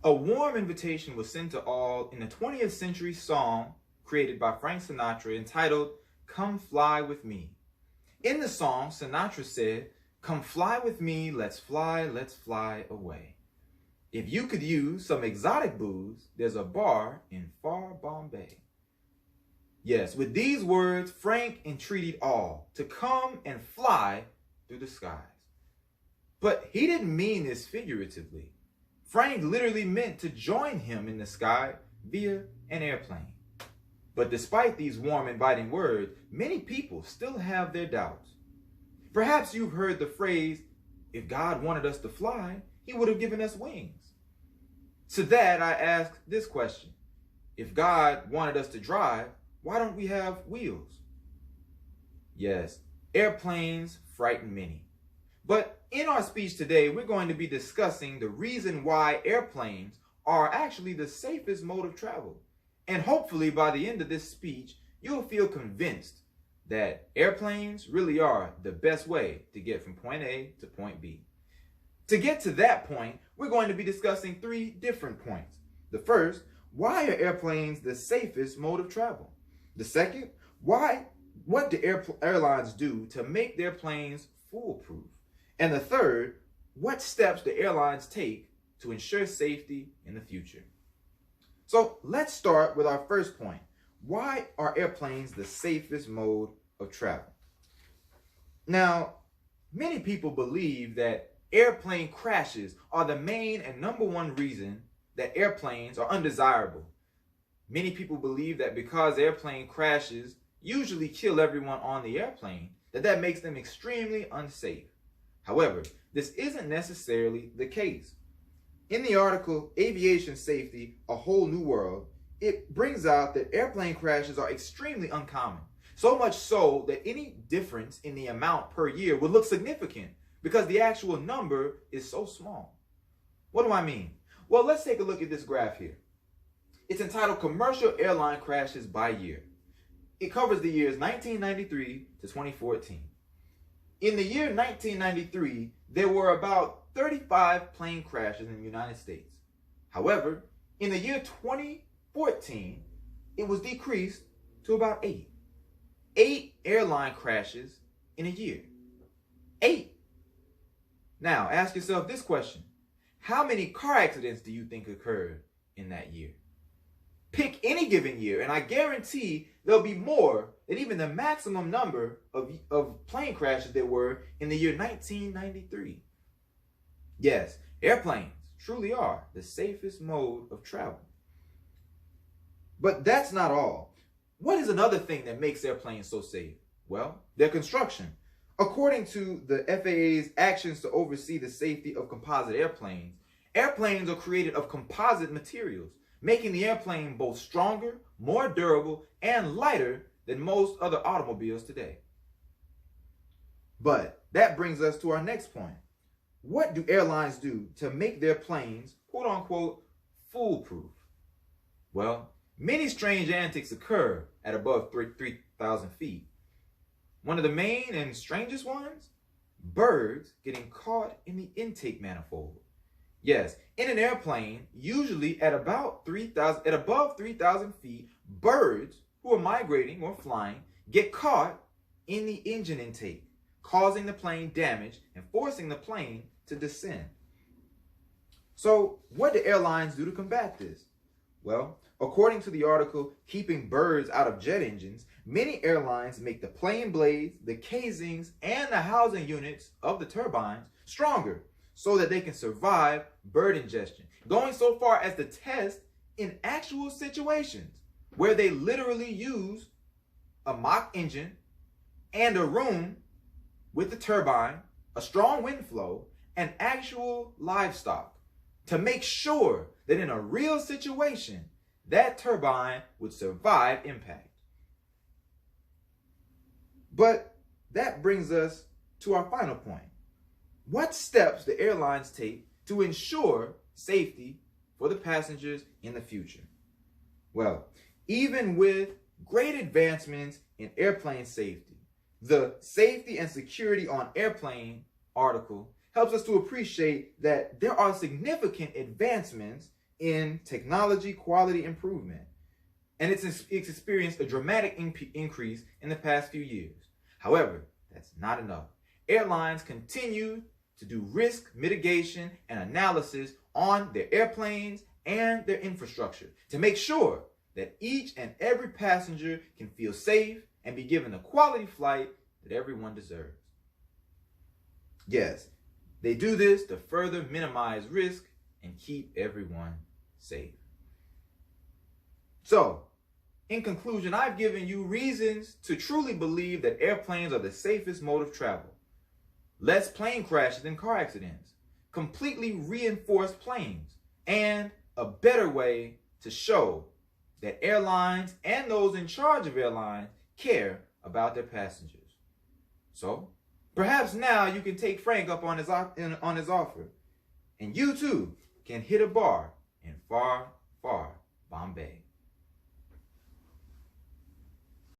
A warm invitation was sent to all in a 20th century song created by Frank Sinatra entitled, "Come Fly With Me." In the song, Sinatra said, "Come fly with me, let's fly away. If you could use some exotic booze, there's a bar in far Bombay." Yes, with these words, Frank entreated all to come and fly through the skies. But he didn't mean this figuratively. Frank literally meant to join him in the sky via an airplane. But despite these warm, inviting words, many people still have their doubts. Perhaps you've heard the phrase, "If God wanted us to fly, he would have given us wings." To that, I ask this question. If God wanted us to drive, why don't we have wheels? Yes, airplanes frighten many. But in our speech today, we're going to be discussing the reason why airplanes are actually the safest mode of travel. And hopefully by the end of this speech, you'll feel convinced that airplanes really are the best way to get from point A to point B. To get to that point, we're going to be discussing 3 different points. The first, why are airplanes the safest mode of travel? The second, what do airlines do to make their planes foolproof? And the third, what steps do airlines take to ensure safety in the future? So let's start with our first point. Why are airplanes the safest mode of travel? Now, many people believe that airplane crashes are the main and number one reason that airplanes are undesirable. Many people believe that because airplane crashes usually kill everyone on the airplane, that makes them extremely unsafe. However, this isn't necessarily the case. In the article, Aviation Safety, A Whole New World, it brings out that airplane crashes are extremely uncommon. So much so that any difference in the amount per year would look significant because the actual number is so small. What do I mean? Well, let's take a look at this graph here. It's entitled Commercial Airline Crashes by Year. It covers the years 1993 to 2014. In the year 1993, there were about 35 plane crashes in the United States. However, in the year 2014, it was decreased to about 8. 8 airline crashes in a year. 8. Now, ask yourself this question. How many car accidents do you think occurred in that year? Pick any given year, and I guarantee there'll be more than even the maximum number of plane crashes there were in the year 1993. Yes, airplanes truly are the safest mode of travel. But that's not all. What is another thing that makes airplanes so safe? Well, their construction. According to the FAA's actions to oversee the safety of composite airplanes, airplanes are created of composite materials, making the airplane both stronger, more durable, and lighter than most other automobiles today. But that brings us to our next point. What do airlines do to make their planes, quote unquote, foolproof? Well, many strange antics occur at above 3,000 feet. One of the main and strangest ones? Birds getting caught in the intake manifold. Yes, in an airplane, usually at above 3,000 feet, birds who are migrating or flying get caught in the engine intake, causing the plane damage and forcing the plane to descend. So, what do airlines do to combat this? Well, according to the article, Keeping Birds Out of Jet Engines, many airlines make the plane blades, the casings, and the housing units of the turbines stronger so that they can survive bird ingestion, going so far as to test in actual situations where they literally use a mock engine and a room with the turbine, a strong wind flow, and actual livestock to make sure that in a real situation, that turbine would survive impact. But that brings us to our final point. What steps do airlines take to ensure safety for the passengers in the future? Well, even with great advancements in airplane safety, the Safety and Security on Airplane article helps us to appreciate that there are significant advancements in technology quality improvement, and it's experienced a dramatic increase in the past few years. However, that's not enough. Airlines continue to do risk mitigation and analysis on their airplanes and their infrastructure to make sure that each and every passenger can feel safe and be given a quality flight that everyone deserves. Yes, they do this to further minimize risk and keep everyone safe. So, in conclusion, I've given you reasons to truly believe that airplanes are the safest mode of travel. Less plane crashes and car accidents, completely reinforced planes, and a better way to show that airlines and those in charge of airlines care about their passengers. So, perhaps now you can take Frank up on his offer, and you too can hit a bar in far, far Bombay.